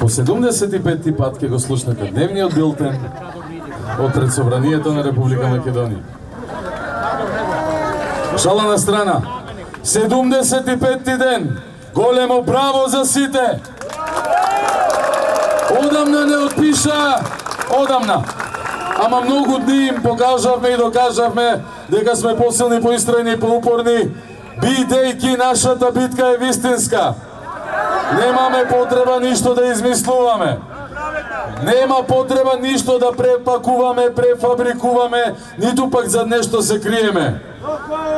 По 75-ти пат ке го слушнете дневниот билтен од пред Собранието на Република Македонија. Шала на страна, 75-ти ден, големо браво за сите! Одамна не отпиша, одамна. Ама многу дни им покажавме и докажавме дека сме посилни, поистрајни и поупорни, бидејќи нашата битка е вистинска. Немаме потреба ништо да измислуваме. Нема потреба ништо да препакуваме, префабрикуваме, ниту пак за нешто се криеме.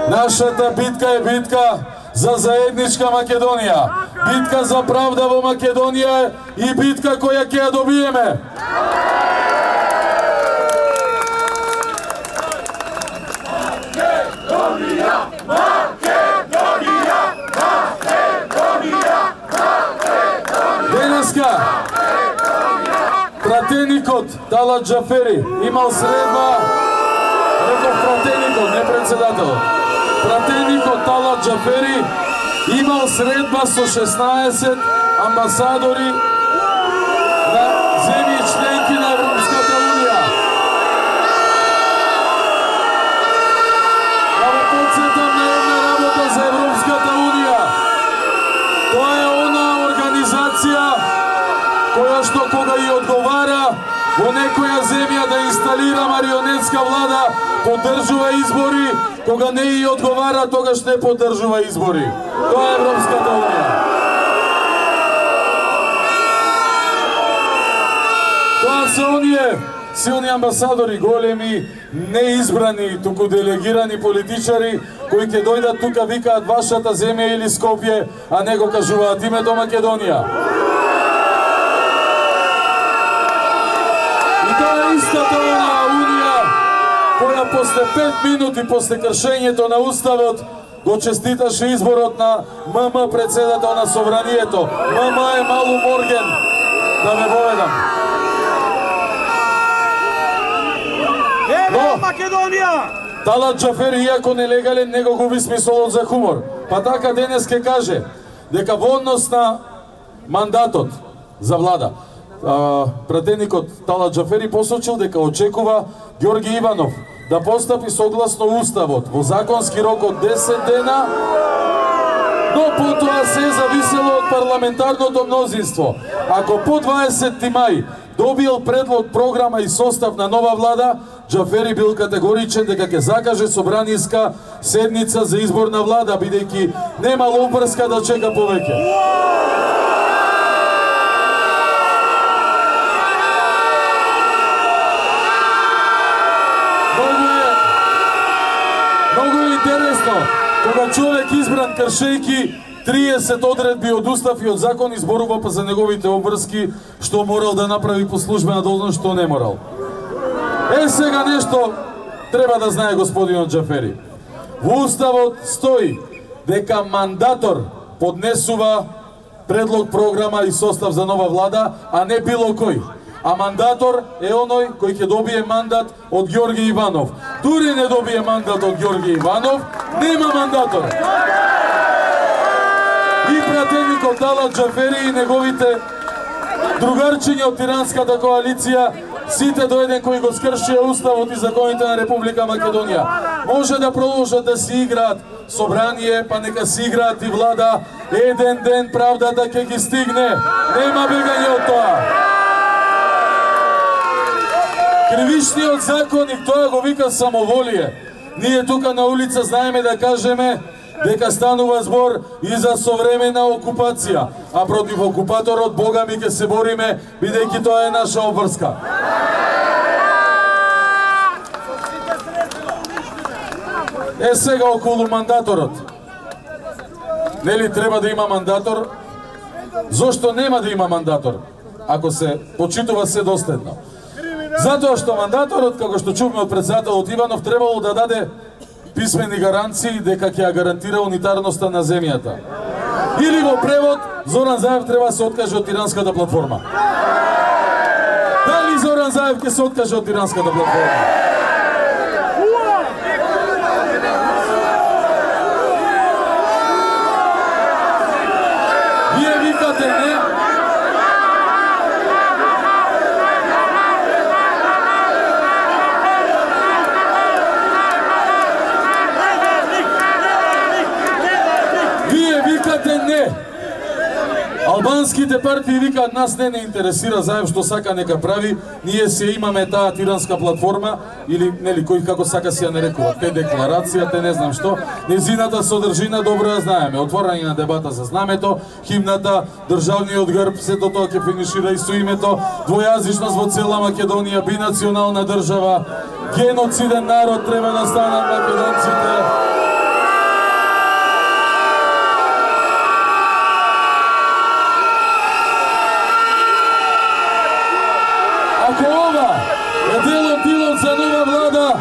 Нашата битка е битка за заедничка Македонија, битка за правда во Македонија и битка која ќе ја добиеме. Денеска пратеникот Талат Џафери имал средба, реков пратеникот, не председателот. Пратеникот Талат Џафери имал средба со 16 амбасадори на земји членки на Европската унија. Да ве подсетам на една работа за Европската унија. Тоа е она организација која што кога и одговара во некоја земја да инсталира марионетска влада, поддржува избори, кога не и одговара, тогаш не поддржува избори. Тоа е Европската унија. Тоа се оние силни амбасадори, големи, неизбрани, туку делегирани политичари, кои ќе дојдат тука, викаат вашата земја или Скопје, а не го кажуваат името Македонија. И тоа е истата унија, која после 5 минути после кршењето на Уставот го честиташе изборот на ММ председател на Собранието. ММ е Малу Морген, да ме воведам. Но, Талат Џафери, иако нелегален, не го губи смисолот за хумор. Па така денес ке каже дека во однос на мандатот за влада, пратеникот Талат Џафери посочил дека очекува Ѓорги Иванов да постапи согласно Уставот во законски рок од 10 дена, но потоа се зависело од парламентарното мнозинство. Ако по 20 мај добил предлог, програма и состав на нова влада, Џафери бил категоричен дека ќе закаже собраниска седница за избор на влада, бидејќи немал обврска да чека повеќе. Многу е интересно, кога човек избран кршејки 30 одредби од Устав и од закон, изборува па за неговите обврски, што морал да направи по службена должност, што не морал. Сега нешто треба да знае господинот Џафери. Во Уставот стои дека мандатор поднесува предлог, програма и состав за нова влада, а не било кој. А мандатор е оној кој ќе добие мандат од Ѓорги Иванов. Дури не добие мандат од Ѓорги Иванов, нема мандатор. И пратеникот Талат Џафери и неговите другарчиња од тиранската коалиција, сите до еден кои го скршија Уставот и законите на Република Македонија, може да продолжат да си играат собрание, па нека си играат и влада. Еден ден правдата ќе ги стигне. Нема бегање од тоа. Кривичниот законник тоа го вика самоволие. Ние тука на улица знаеме да кажеме дека станува збор и за современа окупација, а против окупаторот Бога ми ќе се бориме, бидејќи тоа е наша обврска. Сега околу мандаторот. Нели треба да има мандатор? Зошто нема да има мандатор, ако се почитува се доследно? Затоа што мандаторот, како што чувме од председателот Иванов, требало да даде писмени гаранции дека ќе ја гарантира унитарноста на земјата. Или во превод, Зоран Заев треба да се откаже од тиранската платформа. Дали Зоран Заев ќе се откаже од тиранската платформа? Вие викате не, Е, албанските партии викаат нас не интересира Заев што сака нека прави, ние се имаме таа тиранска платформа или нели кој како сака се ја нарекуваат, те декларацијата, не знам што, незината содржина добро ја знаеме, отворање на дебата за знамето, химната, државниот грб, сето тоа ќе финишира и со името, двојазичност во цела Македонија, бинационална држава, геноциден народ треба да станат македонците. Ако ова е делот за нова влада,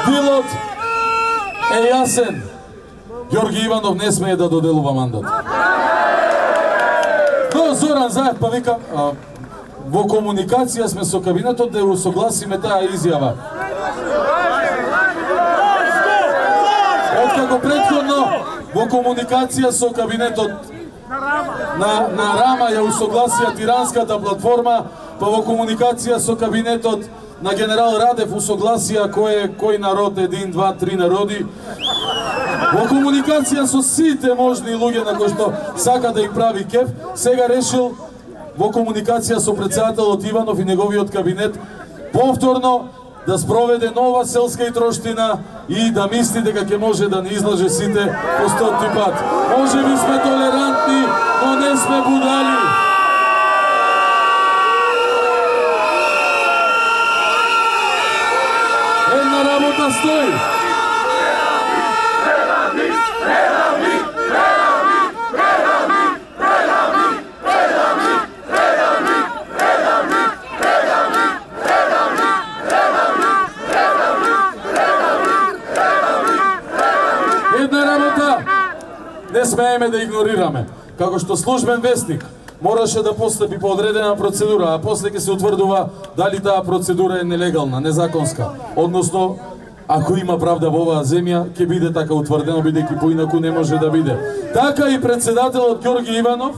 делот е јасен. Ѓорги Иванов не смее да доделува мандат. Но Зоран Заев па вика, во комуникација сме со кабинетот да усогласиме таа изјава. Откако претходно во комуникација со кабинетот на Рама ја усогласија тиранската платформа, па во комуникација со кабинетот на генерал Радев усогласија кој народ, 1, 2, 3 народи. Во комуникација со сите можни луѓе на кои што сака да им прави кеф, сега решил во комуникација со претседателот Иванов и неговиот кабинет повторно да спроведе нова селска итроштина и да мисли дека ќе може да не излаже сите по 100-ти пат. Може би сме толерантни, но не сме будали. Една работа стои. Не смееме да игнорираме. Како што службен вестник мораше да постапи по одредена процедура, а после ќе се утврдува дали таа процедура е нелегална, незаконска. Односно, ако има правда во оваа земја, ќе биде така утврдено, бидејќи поинаку не може да биде. Така и претседателот Ѓорги Иванов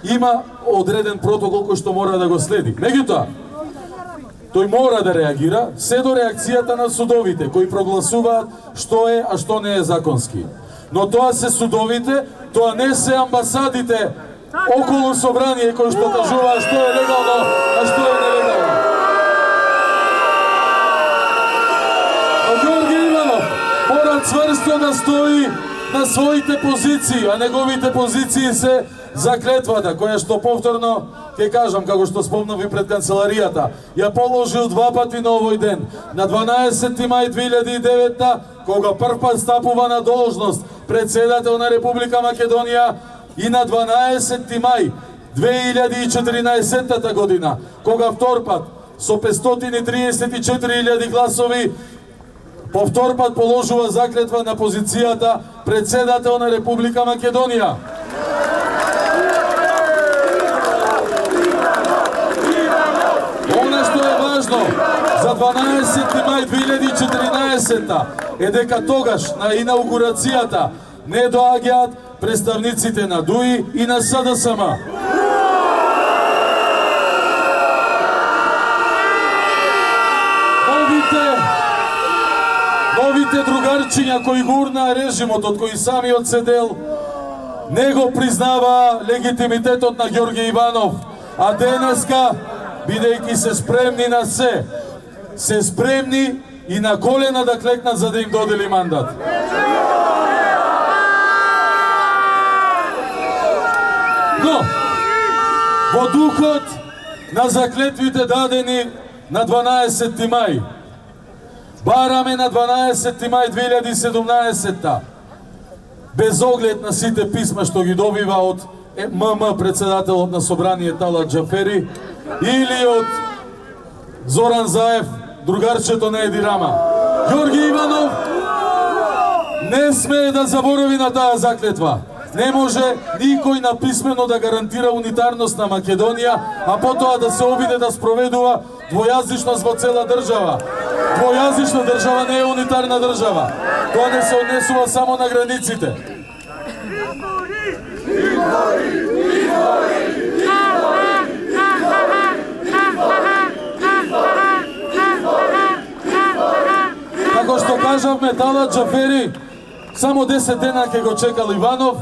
има одреден протокол кој што мора да го следи. Меѓутоа, тој мора да реагира се до реакцијата на судовите, кои прогласуваат што е, а што не е законски. Но тоа се судовите, тоа не се амбасадите околу собрание кои што кажуваат што е легално, а што е нелегално. Но Ѓорги Иванов мора цврсто да стои на своите позиции, а неговите позиции се заклетвата, која што повторно, ќе кажам, како што спомнав и пред канцеларијата, ја положил 2 пати на овој ден. На 12 мај 2009, кога прв пат стапува на должност председател на Република Македонија, и на 12 мај 2014 година, кога втор пат со 534.000 гласови по втор пат положува заклетва на позицијата председател на Република Македонија. Она што е важно за 12 мај 2014 е дека тогаш на инаугурацијата не доаѓаат представниците на ДУИ и на СДСМ. Новите другарчиња кои гурнаа режимот, од кои самиот седел, не го признава легитимитетот на Ѓорги Иванов, а денеска, бидејќи се спремни на се спремни и на колена да клекнат за да им додели мандат. Но, во духот на заклетвите дадени на 12 мај, бараме на 12 мај 2017, без оглед на сите писма што ги добива од ММ председателот на собрание Талат Џафери или од Зоран Заев, другарчето на Еди Рама. Ѓорги Иванов не смее да заборави на таа заклетва. Не може никој написмено да гарантира унитарност на Македонија, а потоа да се обиде да спроведува двојазичност во цела држава. Двојазична држава не е унитарна држава. Тоа не се однесува само на границите. Како што кажавме, Талат Џафери само 10 дена ќе го чекал Иванов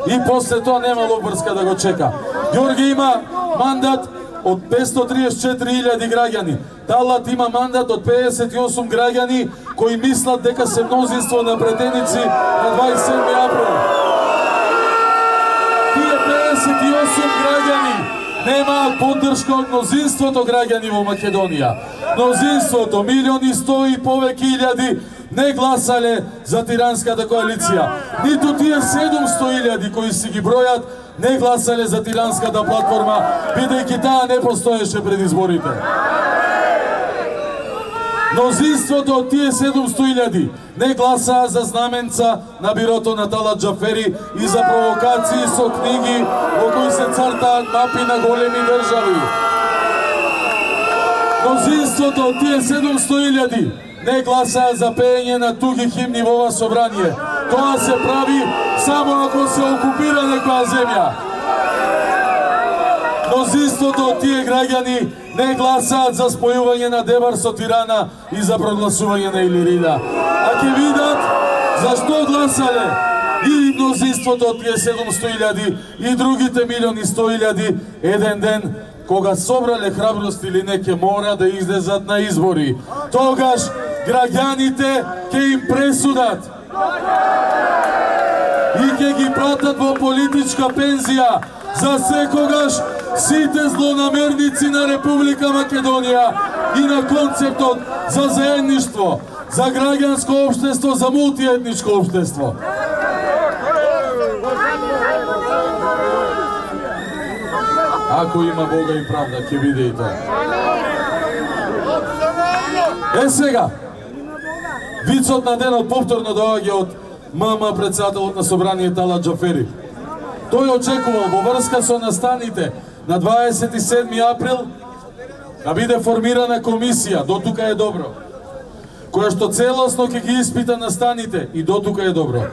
и после тоа нема Лопурска да го чека. Ѓорги има мандат од 534.000 граѓани. Талат има мандат од 58 граѓани кои мислат дека се мнозинство на претеници на 27 април. Тие 58 граѓани немаат поддршка од мнозинството граѓани во Македонија. Мнозинството, 1.100.000 и повеќе илјади, не гласале за тиранската коалиција. Ниту тие 700.000 кои си ги бројат не гласале за тиранската платформа, бидејќи таа не постоеше пред изборите. Мнозинството од тие 700.000 не гласаа за знаменца на бирото на Талат Џафери и за провокации со книги во кои се цртаат мапи на големи држави. Мнозинството од тие 700.000 не гласаа за пеење на туги химни во ова собрание. Тоа се прави само ако се окупира некоја земја. Мнозинството од тие граѓани не гласаат за спојување на Дебар со Тирана и за прогласување на Илирида. А ќе видат зашто гласале и мнозинството од тие 700.000 и другите 1.100.000 еден ден кога собрале храброст или не ќе мора да излезат на избори. Тогаш граѓаните ќе им пресудат и ќе ги пратат во политичка пензија за секогаш сите злонамерници на Република Македонија и на концептот за заедништво, за граѓанско општество, за мултиетничко општество. Ако има Бога и правда, ќе биде и тоа. Сега, вицот на денот повторно доаѓа од ММ председателот на собрание Талат Џафери. Тој очекувал во врска со настаните на 27 април да биде формирана комисија, до тука е добро, која што целосно ќе ги испита настаните и до тука е добро,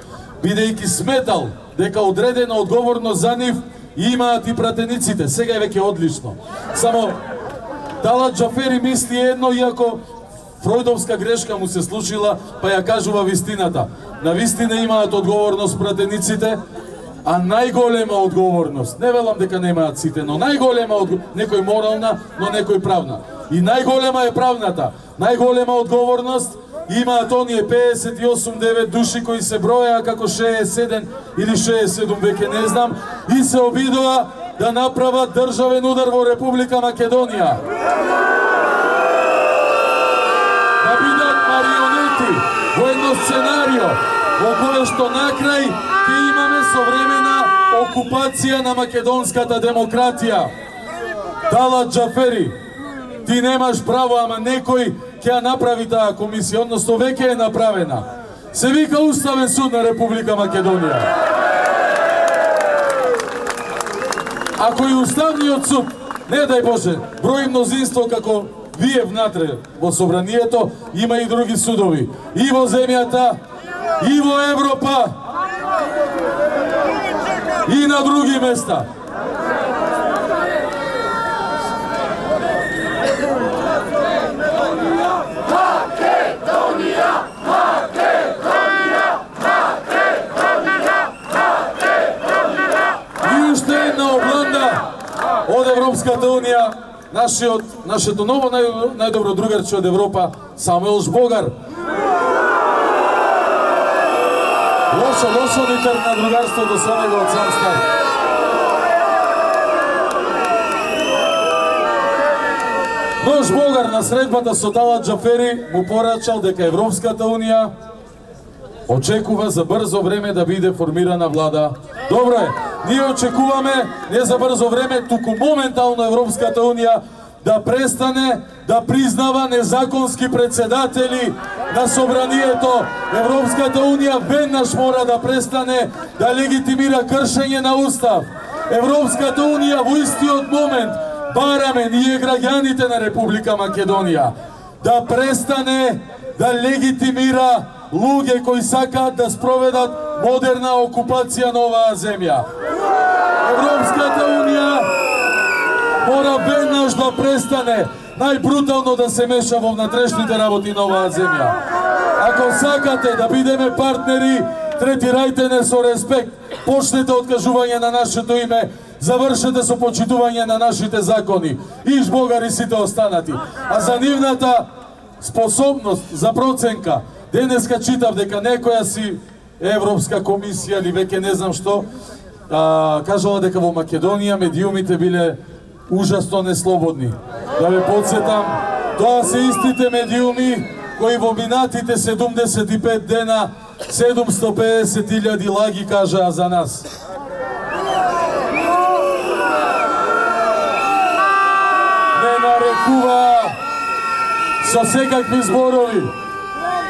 бидејќи сметал дека одредена одговорност за нив имаат и пратениците. Сега е веќе одлично. Само Талат Џафери мисли едно, иако фројдовска грешка му се случила, па ја кажува вистината. На вистина имаат одговорност пратениците, а најголема одговорност, не велам дека немаат сите, но најголема одговорност, некој морална, но некој правна. И најголема е правната. Најголема одговорност имаат оние 58-9 души кои се броја како 67 или 67 веќе не знам и се обидува да направат државен удар во Република Македонија. Да бидат марионети во едно сценарио во кое што накрај ќе имаме современа окупација на македонската демократија. Талат Џафери, ти немаш право, ама некој ќе ја направи таа комисија, односно веќе е направена. Се вика Уставен суд на Република Македонија. Ако и Уставниот суд, не дај Боже, брои мнозинство како вие внатре во собранието, има и други судови. И во земјата, и во Европа, и на други места. И уште една обланда од Европската унија, нашето ново најдобро другарче од Европа, Самуел Жбогар. Лошо ни тргна другарството со него од сам старт. Но Жбогар на средбата со Талат Џафери му порачал дека Европската унија очекува за брзо време да биде формирана влада. Добро е, ние очекуваме не за брзо време, туку моментално Европската унија да престане да признава незаконски председатели на собранието. Европската унија веднаш мора да престане да легитимира кршење на устав. Европската унија во истиот момент бараме ние граѓаните на Република Македонија да престане да легитимира луѓе кои сакаат да спроведат модерна окупација на оваа земја. Европската унија мора веднаш да престане најбрутално да се меша во внатрешните работи на оваа земја. Ако сакате да бидеме партнери, третирајте не со респект, почнете од кажување на нашето име, завршете со почитување на нашите закони. Иш богари сите останати. А за нивната способност за проценка, денеска читав дека некоја си Европска комисија или веќе не знам што, кажала дека во Македонија медиумите биле ужасно неслободни. Да ве подсетам, тоа се истите медиуми кои во минатите 75 дена 750.000 лаги кажаа за нас. Не нарекуваа со секакви зборови,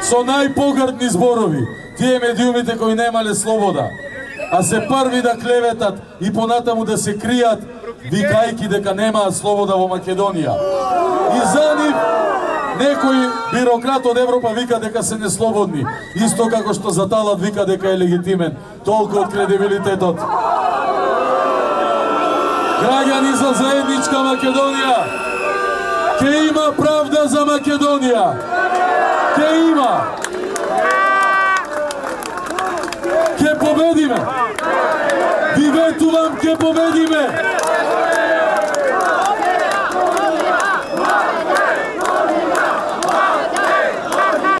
со најпогрдни зборови, тие медиумите кои немале слобода, а се први да клеветат и понатаму да се кријат, викајки дека немаат слобода во Македонија. И за нив некој бирократ од Европа вика дека се неслободни, исто како што за Талат вика дека е легитимен. Толку од кредибилитетот. Граѓани за заедничка Македонија, ке има правда за Македонија. Ке има. Ке победиме. Ви ветувам, ке победиме.